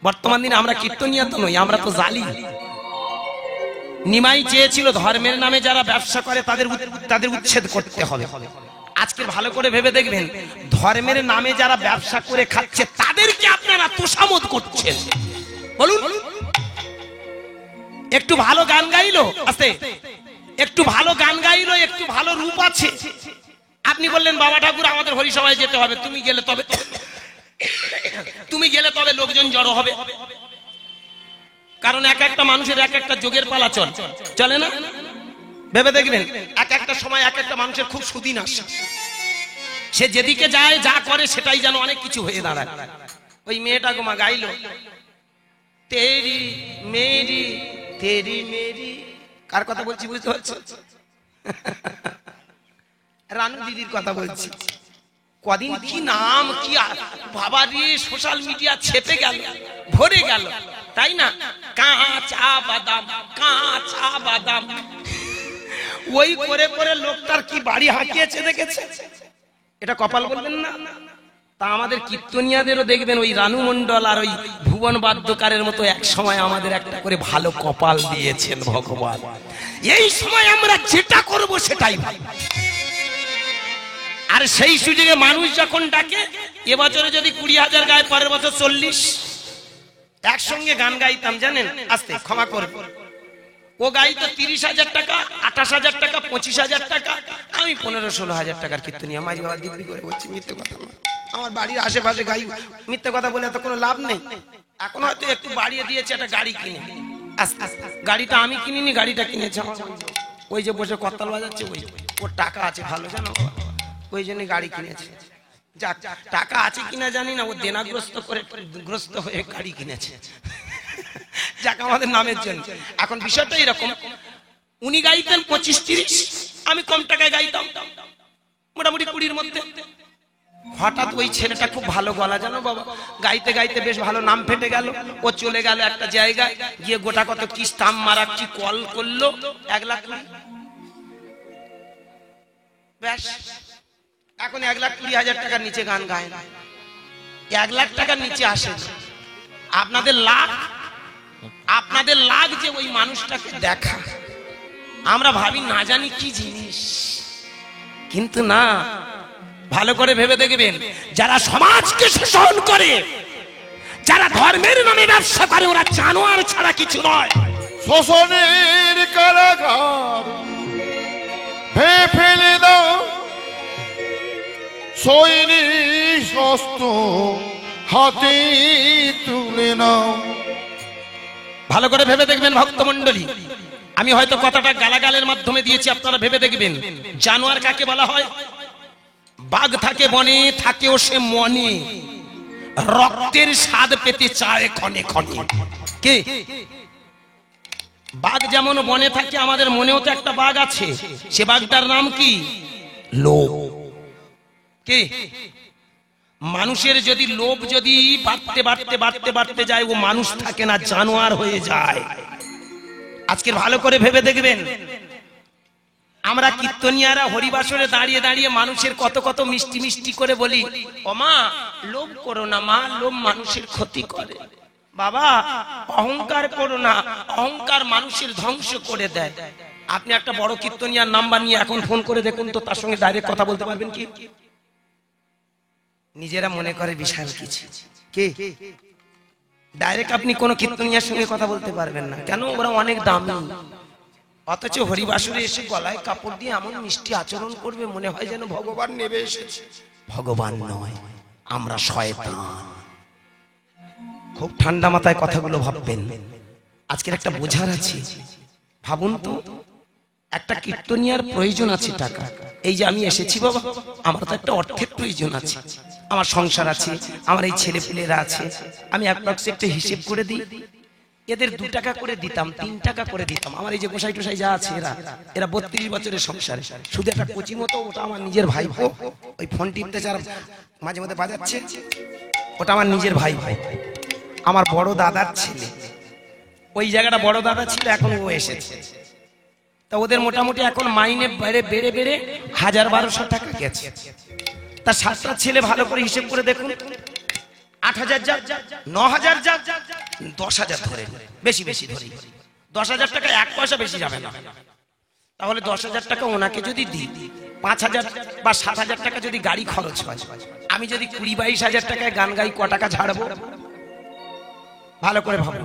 বর্তমান দিনে আমরা কীর্তনিয়া তো নই, আমরা তো জালি। নিমাই চেয়েছিল ধর্মের নামে যারা ব্যবসা করে তাদের উচ্ছেদ করতে হবে। আজকে ভালো করে ভেবে দেখবেন, ধর্মের নামে যারা ব্যবসা করে খাচ্ছে তাদেরকে আপনারা তোষামোদ করছেন। বলুন, একটু ভালো গান গাইলো, আস্তে একটু ভালো গান গাইলো, একটু ভালো রূপ আছে, আপনি বললেন বাবা ঠাকুর আমাদের হরিসভায় যেতে হবে, তুমি গেলে তবে লোকজন জড়ো হবে। কারণ এক একটা মানুষের এক একটা যোগের পালা চলে না। ভেবে দেখবেন, এক একটা সময় এক একটা মানুষের খুব সুদিন আসে, সে যেদিকে যায় যা করে সেটাই যেন অনেক কিছু হয়ে দাঁড়ায়। ওই মেয়েটা গোমা গাইলো, তেরি মেরি তেরি মেরি, কার কথা বলছি বুঝতে পারছো? রানু দিদির কথা বলছি। কদিন কি নাম, কি বাবা রে, সোশ্যাল মিডিয়া ছেপে গেল, ভরে গেল, তাই না? কাঁচা বাদাম, কাঁচা বাদাম, ওই করে করে লোকটার কি বাড়ি হাঁকিয়েছে দেখেছে। এটা কপাল বলবেন না? তা আমাদের কীর্তনিয়াদেরও দেখবেন ওই রানু মণ্ডল আর ওই ভুবন বাদ্যকারের মতো এক সময় আমাদের একটা করে ভালো কপাল দিয়েছেন ভগবান। এই সময় আমরা যেটা করব সেটাই ভালো। আর সেই সুযোগে মানুষ যখন ডাকে, এবছরে যদি 20,000 গায়, পরের বছর 40, একসঙ্গে গান গাইতাম জানেন, আস্তে ক্ষমা করব, ও গাইতো 30,000 টাকা, 28,000 টাকা, 25,000 টাকা, আমি 15-16,000 টাকার কীর্তনিয়া। মাঝি বাবা দিব্যি করে বলছি, মিথ্যে কথা না, আমার বাড়ির আশেপাশে গাই, মিথ্যে কথা বলে এত কোনো লাভ নেই। এখন হয়তো একটু বাড়িয়ে দিয়েছে একটা গাড়ি কিনে, গাড়িটা আমি কিনিনি, গাড়িটা কিনেছে ওই যে বসে করতাল বাজাচ্ছে, ওর টাকা আছে ভালো, জানো, ওই জন্য গাড়ি কিনেছে। যাক, টাকা আছে কিনা জানি না, ও দেনাগ্রস্ত হয়ে গাড়ি কিনেছে। যাক, আমাদের নামের জন্য। এখন বিষয়টা এরকম, উনি গাইতেন 25-30, আমি কম টাকায় গাইতাম, মোটামুটি 20-র মধ্যে। হঠাৎ ওই ছেলেটা খুব ভালো গলা, জানো বাবা, গাইতে গাইতে বেশ ভালো নাম ফেটে গেল। ও চলে গেল একটা জায়গায়, গিয়ে গোটা কত কি স্টাম্প মারা, কি কল করলো, 1 লাখ, ব্যাস। এখন 1,20,000 টাকার নিচে গান গায় না, 1 লাখ টাকার নিচে আসে। আপনাদের লাগ যে ওই মানুষটাকে দেখা, আমরা ভাবি না জানি কি জিনিস, কিন্তু না, ভালো করে ভেবে দেখবেন, যারা সমাজকে শোষণ করে, যারা ধর্মের নামে ব্যবসা করে, ওরা জানোয়ার ছাড়া কিছু নয়। শোষণের কারাগার ভেঙে ফেলে দাও, সৈনিক শস্ত্র হাতে তুলে নাও। ভালো করে ভেবে দেখবেন ভক্তমণ্ডলী, আমি হয়তো কথাটা গালাগালের মাধ্যমে দিয়েছি, আপনারা ভেবে দেখবেন, জানোয়ার কাকে বলা হয়? বাঘ থাকে বনে, থাকেও সে মনে, রক্তের স্বাদ পেতে চায় ক্ষণে ক্ষণে। কে? বাঘ যেমন বনে থাকে, আমাদের মনেও তো একটা বাঘ আছে, সে বাঘটার নাম কি? লোভ। কে? মানুষের যদি লোভ যদি বাড়তে বাড়তে বাড়তে বাড়তে যায়, ও মানুষ থাকে না, জানোয়ার হয়ে যায়। আজকে ভালো করে ভেবে দেখবেন, আমরা কীর্তনিয়ারা হরিবাসরে দাঁড়িয়ে দাঁড়িয়ে মানুষের কত কত মিষ্টি মিষ্টি করে বলি, ও মা লোভ করো না মা, লোভ মানুষের ক্ষতি করে। বাবা অহংকার করো না, অহংকার মানুষের ধ্বংস করে দেয়। আপনি একটা বড় কীর্তনিয়ার নাম্বার নিয়ে এখন ফোন করে দেখুন তো, তার সঙ্গে ডাইরেক্ট কথা বলতে পারবেন কি? নিজেরা মনে করে বিশাল কিছু, কে ডাইরেক্ট আপনি কোন কীর্তনিয়ার সঙ্গে কথা বলতে পারবেন না। কেন? ওরা অনেক দামি। অথচ হরিবাসরে এসে গলায় কাপড় দিয়ে এমন মিষ্টি আচরণ করবে, মনে হয় যেন ভগবান নেমে এসেছে। ভগবান নয়, আমরা শয়তান। খুব ঠান্ডা মাথায় কথাগুলো ভাববেন, আজকের একটা বোঝার আছে। ভাবুন তো, একটা কীর্তনিয়ার প্রয়োজন আছে টাকা। এই যে আমি এসেছি বাবা, আমার তো একটা অর্থের প্রয়োজন আছে, আমার সংসার আছে, আমার এই ছেলে পেলেরা আছে। আমি একটা হিসেব করে দিই, এদের 2 টাকা করে দিতাম, 3 টাকা করে দিতাম। আমার এই যে গোসাই টোসাই যা আছে, এরা 32 বছরের সংসারে, শুধু একটা কোচি মতো, ওটা আমার নিজের ভাইপো। ওই ফোন টিপতে যারা মাঝে মধ্যে বাজাচ্ছে, ওটা আমার নিজের ভাই। আমার বড় দাদার ছেলে, ওই জায়গাটা বড় দাদা ছিল, এখন ও এসেছে। তা ওদের মোটামুটি এখন মাইনে বেড়ে বেড়ে বেড়ে 1000-1200 টাকা গেছে। তার 7টা ছেলে, ভালো করে হিসেব করে দেখুন, 8,000 যাক, 9,000 যাক, 10,000 ধরে, বেশি বেশি ধরি, 10,000 টাকা 1 পয়সা বেশি যাবে না। তাহলে 10,000 টাকা ওনাকে যদি দিই, 5,000 বা 7,000 টাকা যদি গাড়ি খরচ হয়, আমি যদি 20-22,000 টাকায় গান গাই, ক টাকা ঝাড়বো? ভালো করে ভাবো।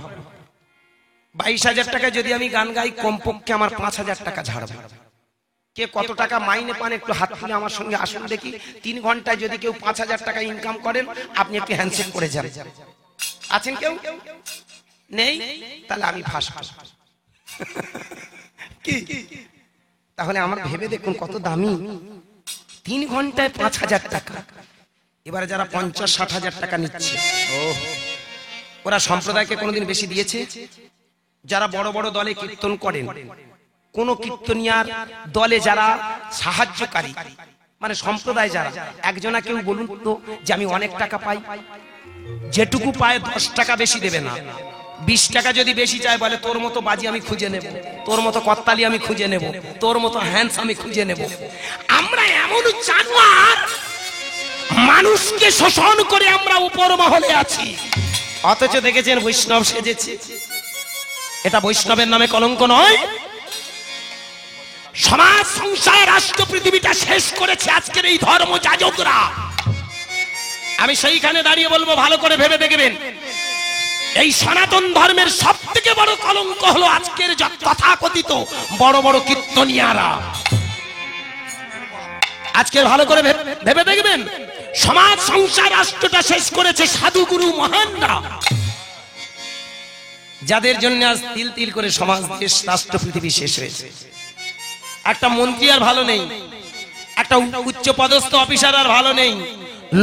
22,000 টাকায় যদি আমি গান গাই, কমপক্ষে আমার 5,000 টাকা ঝাড়বো। কে কত টাকা মাইনে পান একটু হাত তুলে আমার সঙ্গে আসুন দেখি। 3 ঘন্টায় যদি কেউ 5,000 টাকা ইনকাম করেন, আপনি একটু হ্যান্ডশেক করে যান। আছেন কেউ? নেই? তাহলে আমি ফাঁস। কি তাহলে আমার ভেবে দেখুন কত দামি। 3 ঘন্টায় 5,000 টাকা। এবারে যারা 50-60,000 টাকা নিচ্ছে, ওরা সম্প্রদায়কে কোনোদিন বেশি দিয়েছে? যারা বড় বড় দলে কীর্তন করেন, কোন কীর্তনিয়ার দলে যারা সাহায্যকারী, মানে সম্প্রদায় যারা, একজনা কেউ বলুন তো যে আমি অনেক টাকা পাই? যেটুকু পায় 10 টাকা বেশি দেবে না। 20 টাকা যদি বেশি চায়, বলে তোর মতো বাজি আমি খুঁজে নেব, তোর মতো কর্তালি আমি খুঁজে নেব, তোর মতো হ্যান্স আমি খুঁজে নেব। আমরা এমন জানোয়ার, মানুষকে শোষণ করে আমরা উপর মহলে আছি, অথচ দেখেছেন বৈষ্ণব সেজেছে। এটা বৈষ্ণবের নামে কলঙ্ক নয়? সমাজ, সংসার, রাষ্ট্র, পৃথিবীটা শেষ করেছে আজকের এই ধর্ম যাজকরা। আমি সেইখানে দাঁড়িয়ে বলবো, ভালো করে ভেবে দেখবেন, এই সনাতন ধর্মের সব থেকে বড় কলঙ্ক হলো আজকের তথাকথিত বড় বড় কীর্তনিয়ারা। আজকে ভালো করে ভেবে দেখবেন, সমাজ, সংসার, রাষ্ট্রটা শেষ করেছে সাধুগুরু মহানরা, যাদের জন্য আজ তিল তিল করে সমাজ, দেশ, রাষ্ট্র, পৃথিবী শেষ হয়েছে। একটা মন্ত্রী আর ভালো নেই, একটা উচ্চ পদস্থ অফিসার আর ভালো নেই।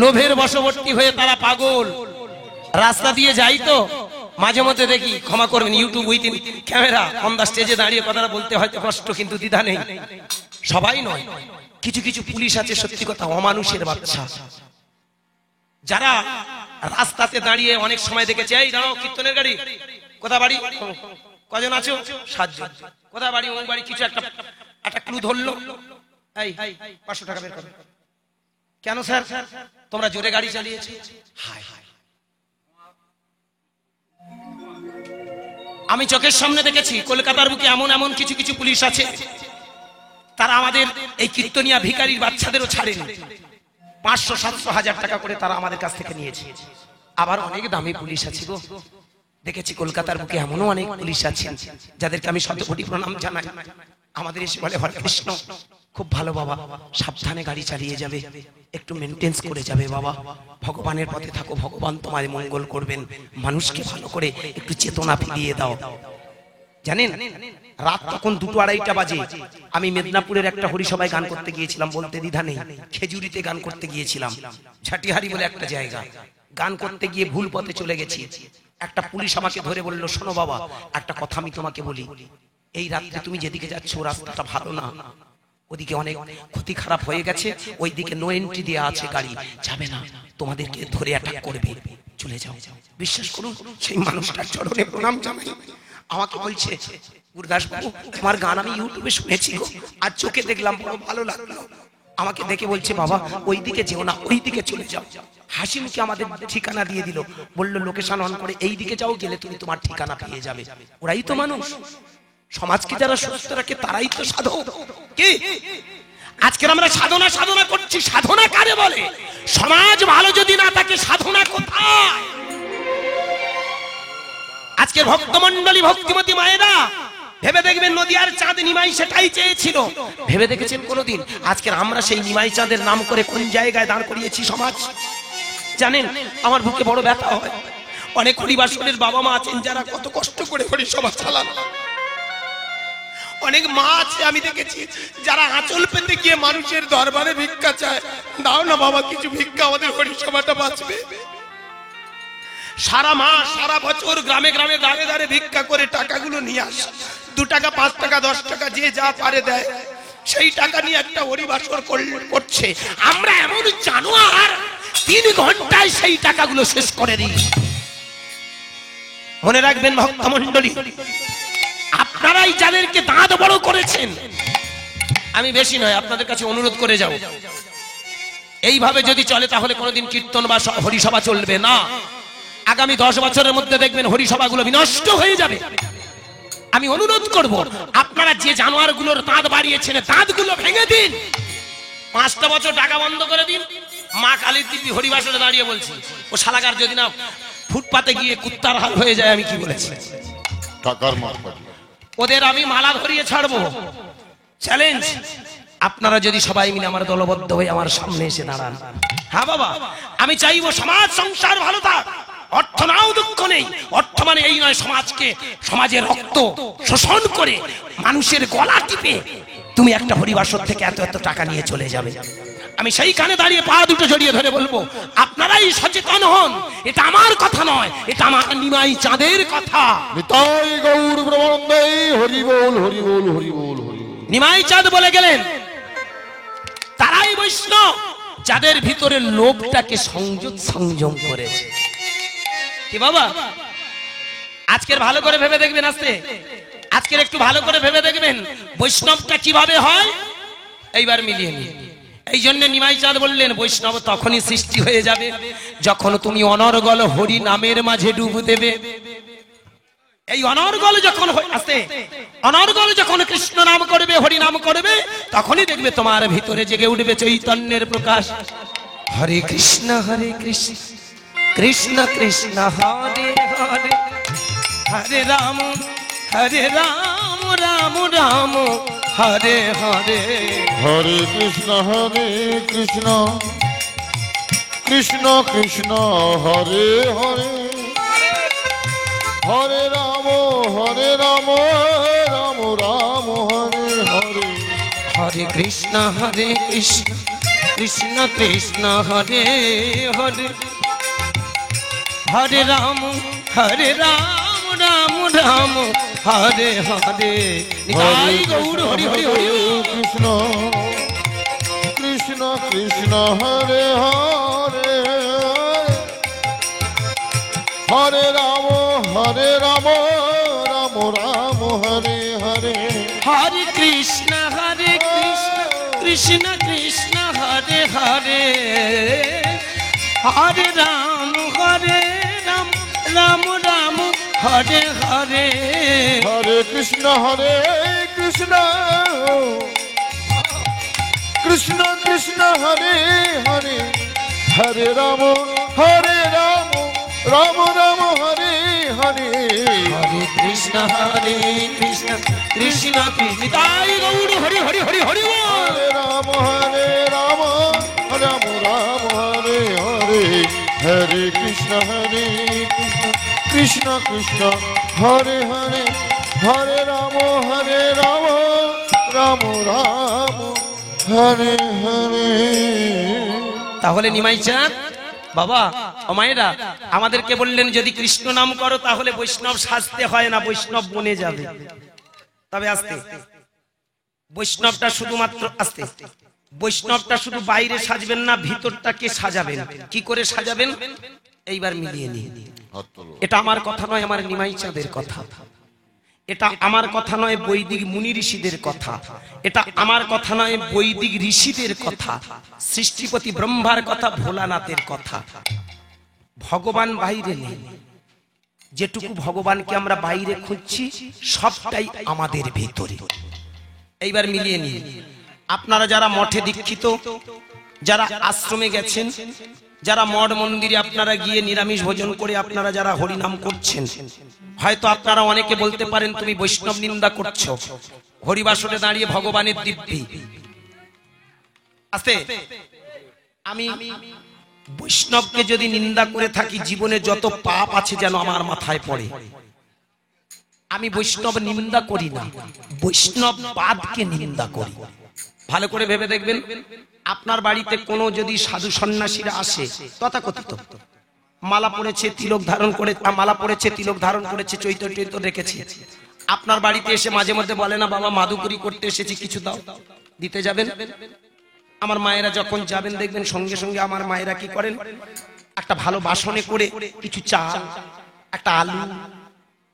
লোভের বশবর্তী হয়ে তারা পাগল। রাস্তা দিয়ে যাই তো মাঝে মধ্যে দেখি, ক্ষমা করবেন, YouTube within camera, on the স্টেজে দাঁড়িয়ে কথাটা বলতে হয়তো কষ্ট, কিন্তু দ্বিধা নেই। সবাই নয়, কিছু কিছু পুলিশ আছে সত্যি কথা অমানুষের বাচ্চা, যারা রাস্তাতে দাঁড়িয়ে অনেক সময় দেখেছে, এই দাঁড়াও, কীর্তনের গাড়ি, কোথা বাড়ি, কজন আছো? 7 জন। কোথা বাড়ি? ওই বাড়ি। কিছু একটা ক্লু ধরলো, এই 500 টাকা বের করো। কেন স্যার? তোমরা জোরে গাড়ি চালিয়েছো। হায় হায়, আমি চোখের সামনে দেখেছি কলকাতার বুকে এমন এমন কিছু কিছু পুলিশ আছে, তারা আমাদের এই কীর্তনিয়া ভিখারির বাচ্চাদেরও ছাড়েনি। 500-700-1000 টাকা করে তারা আমাদের কাছ থেকে নিয়েছে। আবার অনেক দামি পুলিশ আছে গো, দেখেছি কলকাতার বুকে এমনও অনেক পুলিশ আছেন যাদেরকে আমি শতকোটি প্রণাম জানাই। আমাদের এসে বলে, হরে কৃষ্ণ, খুব ভালো বাবা, সাবধানে গাড়ি চালিয়ে যাবে, একটু মেনটেন্স করে যাবে বাবা, ভগবানের পথে থাকো, ভগবান তোমার মঙ্গল করবেন, মানুষকে ভালো করে একটু চেতনা ফিরিয়ে দাও। জানেন, রাত তখন 2-2:30 বাজে। আমি মেদিনীপুরের একটা হরিসভায় গান করতে গিয়েছিলাম, বলতে দ্বিধা নেই, খেজুরিতে গান করতে গিয়েছিলাম, ঝাটিহারি বলে একটা জায়গা। গান করতে গিয়ে ভুল পথে চলে গেছি। একটা পুলিশ আমাকে ধরে বলল, শোনো বাবা, একটা কথা আমি তোমাকে বলি, এই রাত্রে তুমি যেদিকে যাচ্ছ রাস্তাটা ভালো না, ওদিকে অনেক ক্ষতি খারাপ হয়ে গেছে, ওই দিকে নো এন্ট্রি দেওয়া আছে, গাড়ি যাবে না, তোমাদেরকে ধরে অ্যাটাক করবে, চলে যাও। বিশ্বাস করুন, সেই মানুষটার চরণে প্রণাম জানাই। আমাকে বলছে, গুরুদাস বাবু, তোমার গান আমি ইউটিউবে শুনেছি গো, আর চোখে দেখলাম, বড় ভালো লাগলো। আমাকে দেখে বলছে, বাবা ওই দিকে যেও না, ওই দিকে চলে যাও। হাসি মুখে আমাদের ঠিকানা দিয়ে দিল, বললো লোকেশন অন করে এই দিকে যাও, গেলে তুমি তোমার ঠিকানা পেয়ে যাবে। ওরাই তো মানুষ, সমাজকে যারা সুস্থ রাখে তারাই তো সাধক। কি আজকে আমরা সাধনা সাধনা করছি, সাধনা কারে বলে? সমাজ ভালো যদি না থাকে, সাধনা কোথায়? আজকে ভক্তমণ্ডলী, ভক্তিমতী মায়েরা ভেবে দেখবেন, নদিয়ার চাঁদ নিমাই সেটাই চেয়েছিল। ভেবে দেখেছেন কোনদিন? আজকে আমরা সেই নিমাই চাঁদের নাম করে কোন জায়গায় দাঁড় করিয়েছি সমাজ? জানেন, আমার বুকে বড় ব্যথা হয়। অনেক হরিবাসনের বাবা মা আছেন যারা কত কষ্ট করে হরিসভা চালান। অনেক মা আছে আমি দেখেছি যারা আঁচল পেতে গিয়ে মানুষের দরবারে ভিক্ষা চায়, দাও না বাবা কিছু ভিক্ষা, আমাদের হরিসভাটা বাঁচবে। সারা মাস সারা বছর গ্রামে গ্রামে দাঁড়ে দাঁড়ে ভিক্ষা করে টাকাগুলো নিয়ে আসে, 2 টাকা 5 টাকা 10 টাকা যে যা পারে দেয়, সেই টাকা নিয়ে একটা হরিবাসর করছে। আমরা এমন জানোয়ার, 3 ঘন্টায় সেই টাকাগুলো শেষ করে দিই। মনে রাখবেন ভক্তমণ্ডলী, আপনারাই যাদেরকে দাঁত বড় করেছেন, আমি বেশি নয় আপনাদের কাছে অনুরোধ করে যাব, এইভাবে যদি চলে তাহলে কোনোদিন কীর্তন বা হরিসভা চলবে না। আগামী 10 বছরের মধ্যে দেখবেন হরিসভাগুলো বিনষ্ট হয়ে যাবে। আমি অনুরোধ করব আপনারা যে জানোয়ারগুলোর দাঁত বাড়িয়েছেন দাঁতগুলো ভেঙে দিন। 5টা বছর টাকা বন্ধ করে দিন। মা কালীর দিব্যি হরিবাসরে দাঁড়িয়ে বলছি, ও শালাগার যদি না ফুটপাতে গিয়ে কুত্তার হাল হয়ে যায়, আমি কি বলেছি? টাকার মারফত ওদের আমি মালা ধরিয়ে ছাড়বো। চ্যালেঞ্জ, আপনারা যদি সবাই মিলে আমার দলবদ্ধ হয়ে আমার সামনে এসে দাঁড়ান। হ্যাঁ বাবা, আমি চাইবো সমাজ সংসার ভালো থাক, অর্থ নাও দুঃখ নেই। অর্থ মানে এই নয় সমাজকে, সমাজের রক্ত শোষণ করে মানুষের গলা টিপে তুমি একটা হরিবাসর থেকে এত এত টাকা নিয়ে চলে যাবে। আমি সেইখানে দাঁড়িয়ে পা দুটো জড়িয়ে ধরে বলবো, আপনারাই সচেতন হন। এটা আমার কথা নয়, এটা আমার নিমাই চাঁদের কথা। নিতাই গৌর ব্রহ্মানন্দে হরি বল হরি বল হরি বল হরি বল। নিমাই চাঁদ বলে গেলেন, তারাই বৈষ্ণব যাদের ভিতরে লোভটাকে সংযম করেছে। কি বাবা, আজকের ভালো করে ভেবে দেখবেন, আজকের একটু ভালো করে ভেবে দেখবেন বৈষ্ণবটা কিভাবে হয়। এইবার মিলিয়ে নিন। এই জন্য নিমাই চাঁদ বললেন, বৈষ্ণব তখনই সৃষ্টি হয়ে যাবে যখন তুমি অনর্গল হরি নামের মাঝে ডুব দেবে। এই অনর্গল যখন অনর্গল যখন কৃষ্ণ নাম করবে, হরি নাম করবে, তখনই দেখবে তোমার ভিতরে জেগে উঠবে চৈতন্যের প্রকাশ। হরে কৃষ্ণ কৃষ্ণ কৃষ্ণ হরে হরে, হরে রাম রাম রাম হরে হরে। হরে কৃষ্ণ কৃষ্ণ কৃষ্ণ হরে হরে, হরে রাম রাম রাম হরে হরে। হরে কৃষ্ণ কৃষ্ণ কৃষ্ণ হরে হরে, হরে রাম রাম রাম হরে হরে। নিতাই গৌর হরি হরি হরি। কৃষ্ণ কৃষ্ণ কৃষ্ণ হরে হরে, হরে রাম রাম রাম হরে হরে। হরে কৃষ্ণ কৃষ্ণ কৃষ্ণ হরে হরে, হরে রাম রাম রাম হরে হরে। হরে কৃষ্ণ কৃষ্ণ কৃষ্ণ হরে হরে, হরে রাম রাম রাম হরে হরে। হরে কৃষ্ণ কৃষ্ণ কৃষ্ণ নিতাই গৌর হরি হরি হরি হরি। হরে রাম রাম রাম হরে হরে, হরে কৃষ্ণ কৃষ্ণ কৃষ্ণ হরে হরে, হরে রাম রাম রাম হরে হরে। তাহলে নিমাই চাঁদ বাবা ও মায়েরা আমাদেরকে বললেন, যদি কৃষ্ণ নাম করো তাহলে বৈষ্ণব সাজতে হয় না, বৈষ্ণব বনে যাবে। তবে বৈষ্ণবটা শুধুমাত্র বৈষ্ণবটা শুধু বাইরে সাজবেন না, ভিতরটাকে সাজাবেন। কি করে সাজাবেন এইবার মিলিয়ে নিন। এটা আমার কথা নয়, আমার নিমাই চাঁদের কথা। এটা আমার কথা নয়, বৈদিক মুনি ঋষিদের কথা। এটা আমার কথা নয়, বৈদিক ঋষিদের কথা, সৃষ্টিপতি ব্রহ্মার কথা, ভোলানাথের কথা। ভগবান বাইরে নেই, যেটুকু ভগবানকে আমরা বাইরে খুঁজছি সবটাই আমাদের ভিতরে। এইবার মিলিয়ে নিন। আপনারা যারা মঠে দীক্ষিত, যারা আশ্রমে গেছেন, যারা মঠ মন্দিরে আপনারা গিয়ে নিরামিষ ভোজন করে আপনারা যারা হরিনাম করছেন, হয়তো আপনারা অনেকে বলতে পারেন তুমি বৈষ্ণব নিন্দা করছো। হরিবাসরে দাঁড়িয়ে ভগবানের দিব্যি আমি বৈষ্ণবকে যদি নিন্দা করে থাকি, জীবনে যত পাপ আছে যেন আমার মাথায় পড়ে। আমি বৈষ্ণব নিন্দা করি না, বৈষ্ণব বাদকে নিন্দা করি। ভালো করে ভেবে দেখবেন, আপনার বাড়িতে কোনো যদি সাধু সন্ন্যাসীরা আসে, তথাকথিত মালা পড়েছে তিলক ধারণ করেছে, চৈতন্য রেখেছে, আপনার বাড়িতে এসে মাঝে মধ্যে বলে না, বাবা মাদুকুরি করতে এসেছি, কিছু দাও, দিতে যাবেন? আমার মায়েরা যখন যাবেন দেখবেন সঙ্গে সঙ্গে আমার মায়েরা কি করেন, একটা ভালো বাসনে করে কিছু চাল, একটা আলু,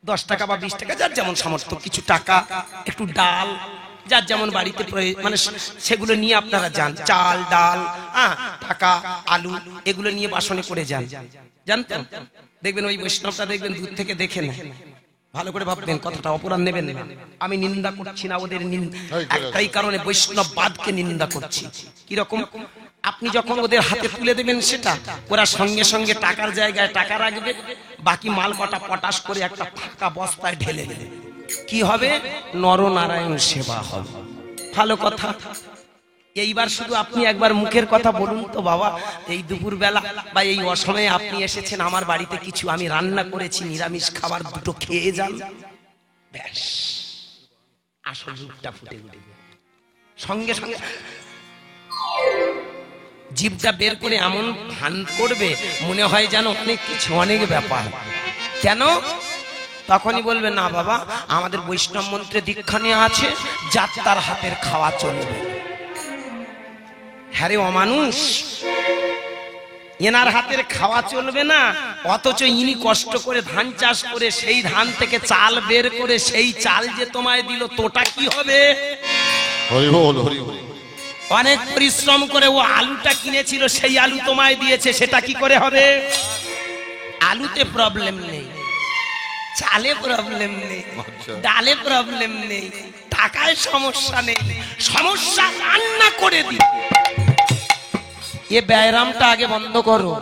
10 টাকা বা 20 টাকা, যার যেমন সামর্থ্য, কিছু টাকা, একটু ডাল, যার যেমন বাড়িতে মানে সেগুলো নিয়ে আপনারা যান, চাল ডাল টাকা আলু এগুলো নিয়ে বাসনে করে যান। জানতেন দেখবেন ওই বৈষ্ণবটা দেখবেন দূর থেকে দেখে না, ভালো করে ভাববেন, কথাটা অপরাধ নেবেন না। আমি নিন্দা করছি না ওদের, একটাই কারণে বৈষ্ণববাদকে নিন্দা করছি। কিরকম? আপনি যখন ওদের হাতে তুলে দেবেন সেটা, ওরা সঙ্গে সঙ্গে টাকার জায়গায় টাকা রাখবে, বাকি মাল কটা পটাশ করে একটা ফাঁকা বস্তায় ঢেলে দেবে। কি হবে? নরনারায়ণ সেবা হবে। ভালো কথা। এইবার শুধু আপনি একবার মুখের কথা বলুন তো, বাবা এই দুপুর বেলা বা এই অসময়ে আপনি এসেছেন আমার বাড়িতে, কিছু আমি রান্না করেছি, নিরামিষ খাবার দুটো খেয়ে যান, ব্যাস আসল রূপটা ফুটে উঠবে। সঙ্গে সঙ্গে জিভটা বের করে এমন ভান করবে মনে হয় যেন অনেক কিছু, অনেক ব্যাপার। কেন? তখনই বলবে, না বাবা আমাদের বৈষ্ণব মন্ত্রে দীক্ষা নেওয়া আছে, যার তার হাতের খাওয়া চলবে। হ্যাঁ রে অমানুষ, এনার হাতের খাওয়া চলবে না, অথচ ইনি কষ্ট করে ধান চাষ করে সেই ধান থেকে চাল বের করে সেই চাল যে তোমায় দিল, তোটা কি হবে? হরি বল হরি বল। অনেক পরিশ্রম করে ও আলুটা কিনেছিল, সেই আলু তোমায় দিয়েছে, সেটা কি করে হবে? আলুতে প্রবলেম নেই, চালে প্রবলেম নেই, ডালে প্রবলেম নেই, টাকায় সমস্যা নেই, সমস্যা রান্না করে দি। এ ব্যায়ামটা আগে বন্ধ করো।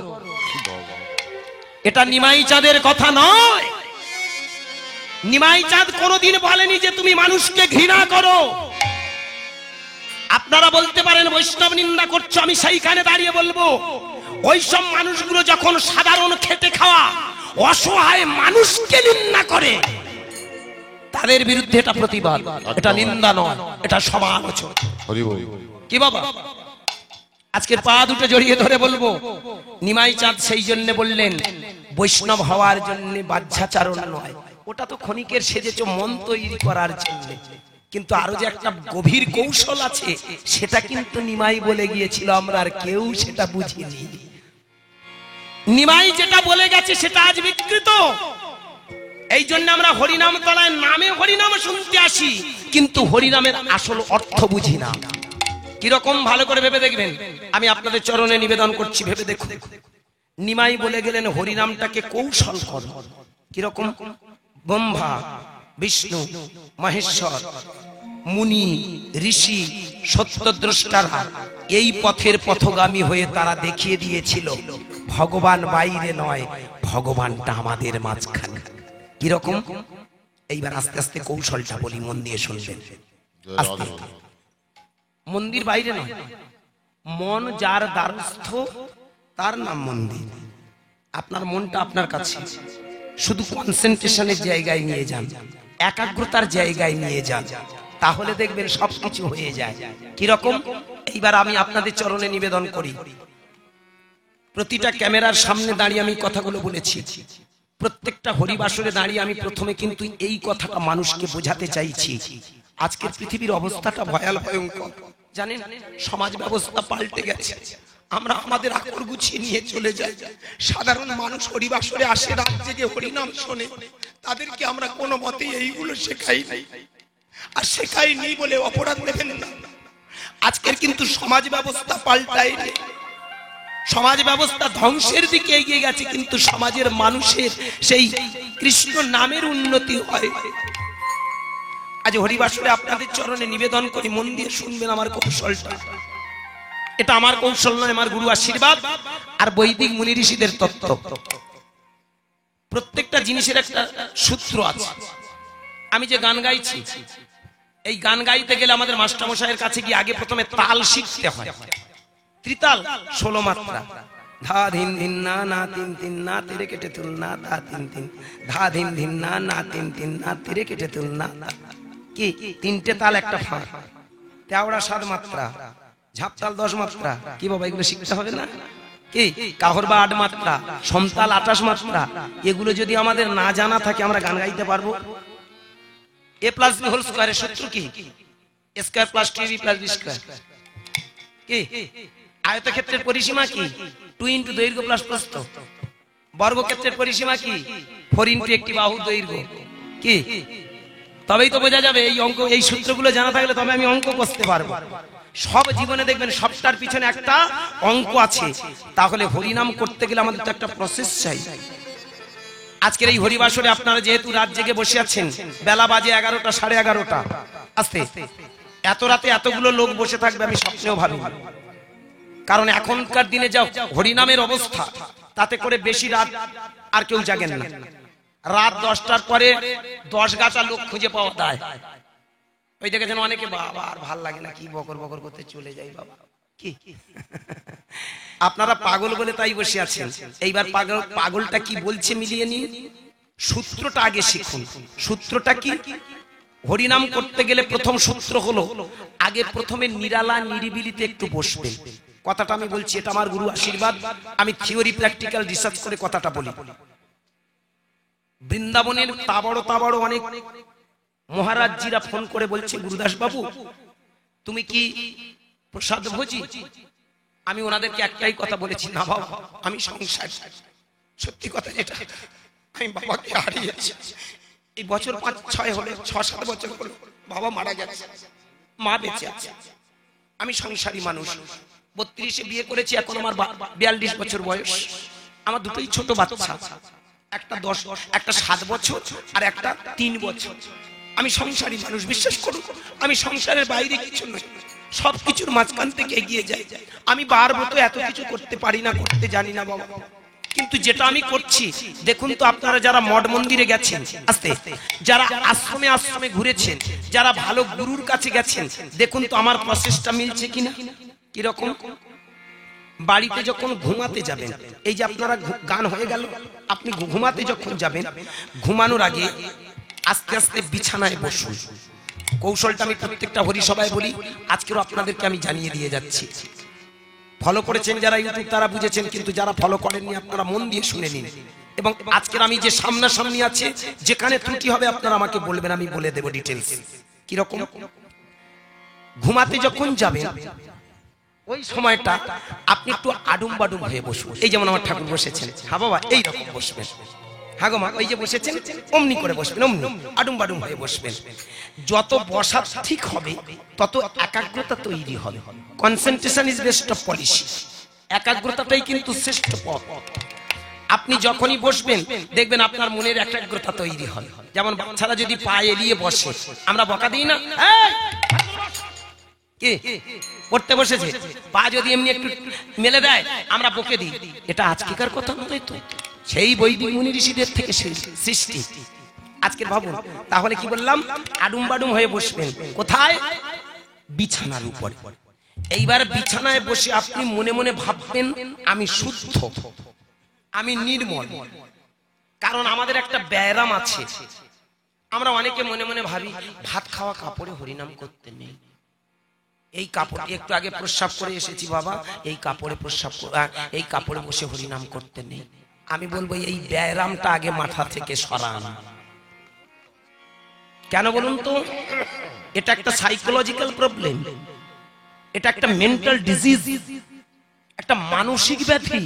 এটা নিমাই চাঁদের কথা নয়। নিমাই চাঁদ কোনোদিন বলেনি যে তুমি মানুষকে ঘৃণা করো। আপনারা বলতে পারেন বৈষ্ণব নিন্দা করছো, আমি সেইখানে দাঁড়িয়ে বলবো, ওই সব মানুষগুলো যখন সাধারণ খেটে খাওয়া অসহায় মানুষকে নিন্দা করে, তাদের বিরুদ্ধে এটা প্রতিবাদ, এটা নিন্দা নয়, এটা সমালোচনা। কি বাবা? আজকের পা দুটো জড়িয়ে ধরে বলবো, নিমাই চাঁদ সেই জন্য বললেন বৈষ্ণব হওয়ার জন্য বাহ্যাচারণ নয়, ওটা তো ক্ষণিকের সেজেছ মন তৈরি করার জন্য, কিন্তু আরো যে একটা গভীর কৌশল আছে সেটা কিন্তু নিমাই বলে গিয়েছিল, আমরা আর কেউ সেটা বুঝিনি। নিমাই যেটা বলে গেছে সেটা আজ বিকৃত। এই জন্য আমরা হরিনাম তলায় নামে হরিনাম শুনতে আসি, কিন্তু হরিনামের আসল অর্থ বুঝি না। কিরকম? ভালো করে ভেবে দেখবেন, আমি আপনাদের চরণে নিবেদন করছি, ভেবে দেখুন। নিমাই বলে গেলেন হরিনামটাকে কৌশল কর। কিরকম? ব্রহ্মা বিষ্ণু মহেশ্বর মুনি ঋষি সত্যদ্রষ্টারা এই পথের পথগামী হয়ে তারা দেখিয়ে দিয়েছিল ভগবান বাইরে নয়, ভগবানটা আমাদের মাঝখানে। কিরকম? এইবার আস্তে আস্তে কৌশলটা বলি, মন দিয়ে শুনবেন। আস্তে মন্দির বাইরে নয়, মন যার দ্বারস্থ তার নাম মন্দির। আপনার মনটা আপনার কাছে, শুধু কনসেন্ট্রেশনের জায়গায় নিয়ে যান, একাগ্রতার জায়গায় নিয়ে যান, তাহলে দেখবেন সবকিছু হয়ে যায়। কিরকম? এইবার আমি আপনাদের চরণে নিবেদন করি, প্রতিটা ক্যামেরার সামনে দাঁড়িয়ে আমি কথাগুলো বলেছি, প্রত্যেকটা হরিবাসরে দাঁড়িয়ে আমি প্রথমে কিন্তু এই কথাটা মানুষকে বোঝাতে চাইছি। আজকের পৃথিবীর অবস্থাটা ভয়ানক, জানেন? সমাজ ব্যবস্থা পাল্টে গেছে, আমরা আমাদের আকর গুছিয়ে নিয়ে চলে যাই। সাধারণ মানুষ হরিবাসরে আসে, রাত জেগে হরিনাম শোনে, তাদেরকে আমরা কোনো মতেই এইগুলো শেখাই নাই, আর শেখাইনি বলে অপরাধ নেবেন না। আজকের কিন্তু সমাজ ব্যবস্থা পাল্টায়নি, সমাজ ব্যবস্থা ধ্বংসের দিকে এগিয়ে গেছে, কিন্তু সমাজের মানুষের সেই কৃষ্ণ নামের উন্নতি হয়। আজ হরিবাসরে আপনাদের চরণে নিবেদন করি, মন দিয়ে শুনবেন আমার কৌশলটা। এটা আমার কৌশল নয়, আমার গুরু আশীর্বাদ আর বৈদিক মুনি ঋষিদের তত্ত্ব। প্রত্যেকটা জিনিসের একটা সূত্র আছে। আমি যে গান গাইছি, এই গান গাইতে গেলে আমাদের মাস্টারমশাইয়ের কাছে গিয়ে আগে প্রথমে তাল শিখতে হয়। ত্রিতাল 16 মাত্রা, ধা ধিন ধিন না না তিন তিন না তেরে কেটে তুল না ধা তিন তিন, ধা ধিন ধিন না না তিন তিন না তেরে কেটে তুল না। কি তিনটে তাল একটা ফাঁক, তেওড়া 7 মাত্রা, ঝাপতাল 10 মাত্রা। কি বাবা এগুলো শিখতে হবে না? কি কাহরবা 8 মাত্রা, সমতাল 28 মাত্রা। এগুলো যদি আমাদের না জানা থাকে আমরা গান গাইতে পারবো? a plus b হোল স্কয়ারের সূত্র কি? a square plus 2ab plus b square. কি আয়তক্ষেত্রের পরিসীমা কি? 2 ইনটু দৈর্ঘ্য প্লাস প্রস্থ। বর্গক্ষেত্রের পরিসীমা কি? 4 ইনটু একটি বাহু দৈর্ঘ্য। কি তবেই তো বোঝা যাবে এই অঙ্ক, এই সূত্রগুলো জানা থাকলে তবে আমি অঙ্ক কষতে পারবো। সব জীবনে দেখবেন সবটার পিছনে একটা অঙ্ক আছে। তাহলে হরিনাম করতে গেলে আমাদের তো একটা প্রসেস চাই। আজকের এই হরিবাসরে আপনারা যেহেতু রাত জেগে বসে আছেন, বেলা বাজে 11টা, 11:30, আস্তে এত রাতে এতগুলো লোক বসে থাকবে আমি স্বপ্নেও ভাবি। কারণ এখনকার দিনে যা হরিনামের অবস্থা, তাতে করে বেশি রাত আর কেউ জাগেন না। রাত 10টার পরে 10 গাছা লোক খুঁজে পাওয়া যায়। ওই দেখেছেন অনেকে, বাবা আর ভাল লাগে না, কি বকর বকর করতে চলে যাই বাবা। কি আপনারা পাগল বলে তাই বসে আছেন। এইবার পাগলটা কি বলছে মিলিয়ে নিন। সূত্রটা আগে শিখুন। সূত্রটা কি? হরিনাম করতে গেলে প্রথম সূত্র হলো আগে প্রথমে নিরালা নিরিবিলিতে একটু বসবেন। কথাটা আমি বলছি, এটা আমার গুরু আশীর্বাদ, আমি থিওরি প্র্যাকটিক্যাল রিসার্চ করে কথাটা বলি। বৃন্দাবনের তাবড় অনেক মহারাজজিরা ফোন করে বলছে, গুরুদাস বাবু তুমি কি প্রসাদ ভোজি? আমি ওনাদেরকে একটাই কথা বলেছি, না বাবা আমি সংসার। সত্যি কথা যেটা, আমি বাবাকে হারিয়েছি। এই বছর 5-6 হলো, 6-7 বছর হলো বাবা মারা গেছে, মা বেঁচে আছে। আমি সংসারী মানুষ, 32-এ বিয়ে করেছি, এখন আমার 42 বছর বয়স। আমার দুটোই ছোট বাচ্চা, একটা 10, একটা 7 বছর আর একটা 3 বছর। আমি সংসারী মানুষ, বিশ্বাস করুন আমি সংসারের বাইরে কিছু নই, সবকিছুর মাঝখান থেকে এগিয়ে যাই। আমি বারবো তো এত কিছু করতে পারি না, করতে জানি না বাবা। কিন্তু যেটা আমি করছি দেখুন তো, আপনারা যারা মঠ মন্দিরে গেছেন, আস্তে যারা আশ্রমে আশ্রমে ঘুরেছেন, যারা ভালো গুরুর কাছে গেছেন, দেখুন তো আমার প্রসেসটা মিলছে কিনা। কিরকম? বাড়িতে যখন ঘুমাতে যাবেন, এই যে আপনারা গান হয়ে গেল, আপনি ঘুমাতে যখন যাবেন, ঘুমানোর আগে আস্তে আস্তে বিছানায় বসুন। কৌশলটা আমি প্রত্যেকটা হরিসভায় বলি, আজকেও আপনাদেরকে আমি জানিয়ে দিয়ে যাচ্ছি। ফলো করেছেন যারা ইউটিউব তারা বুঝেছেন, কিন্তু যারা ফলো করেননি আপনারা মন দিয়ে শুনে নিন। এবং আজকের আমি যে সামনাসামনি আছে, যেখানে ত্রুটি হবে আপনারা আমাকে বলবেন, আমি বলে দেব ডিটেলস। কিরকম? ঘুমাতে যখন যাবেন ওই সময়টা আপনি একটু আডুম বাডুম হয়ে বসুন। এই যেমন আমার ঠাকুর বসেছেন, হ্যাঁ বাবা এইরকম বসবেন। হ্যাঁ গো মা, ওই যে বসেছেন অমনি করে বসবেন, অমনি আডুম বাডুম হয়ে বসবেন। যত বসা ঠিক হবে তত একাগ্রতা তৈরি হবে। Concentration is best of policy. একাগ্রতাটাই কিন্তু শ্রেষ্ঠ পথ। আপনি যখনই বসবেন দেখবেন আপনার মনের একাগ্রতা তৈরি হয়। যেমন বাচ্চারা যদি পা এলিয়ে বসে, আমরা বকা দিই না, কি পড়তে বসেছে, পা যদি এমনি একটু মেলে দেয় আমরা বকে দিই। এটা আজকেকার কথা নয় তো, সেই বৈদিক মুনি ঋষিদের থেকে সৃষ্টি। আজকের ভাবুন, তাহলে কি বললাম? আডুম বাডুম হয়ে বসবেন। কোথায়? বিছানার উপর। এইবার বিছানায় বসে আপনি মনে মনে ভাববেন, আমি শুদ্ধ, আমি নির্মল। কারণ আমাদের একটা ব্যায়াম আছে। আমরা অনেকে মনে মনে ভাবি ভাত খাওয়া কাপড়ে হরিনাম করতে নেই। এই কাপড় একটু আগে প্রস্রাব করে এসেছি বাবা, এই কাপড়ে প্রস্রাব, এই কাপড়ে বসে হরিনাম করতে নেই। আমি বলবো এই ব্যায়ামটা আগে মাথা থেকে সরান। কেন বলুন তো? এটা একটা সাইকোলজিক্যাল প্রবলেম, এটা একটা মেন্টাল ডিজিজ, একটা মানসিক ব্যাধি।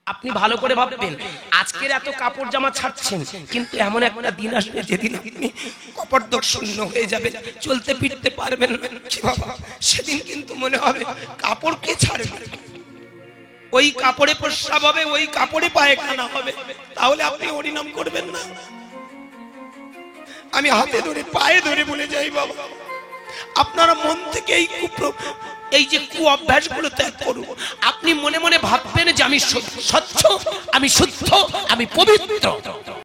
আপনি ভালো করে ভাববেন, আজকের এত কাপড় জামা ছাড়ছেন, কিন্তু এমন একটা দিন আসবে যেদিন আপনি কপর্দক শূন্য হয়ে যাবেন, চলতে ফিরতে পারবেন না। সেদিন কিন্তু মনে হবে কাপড় কে ছাড়বে? ওই কাপড়ে প্রস্রাব হবে, ওই কাপড়ে পায়খানা হবে, তাহলে আপনি হরিনাম করবেন না? আমি হাতে ধরে পায়ে ধরে বলে যাই বাবা, আপনারা মন থেকে এই যে কু অভ্যাস গুলো ত্যাগ করুন। আপনি মনে মনে ভাববেন যে আমি স্বচ্ছ, আমি শুদ্ধ, আমি পবিত্র।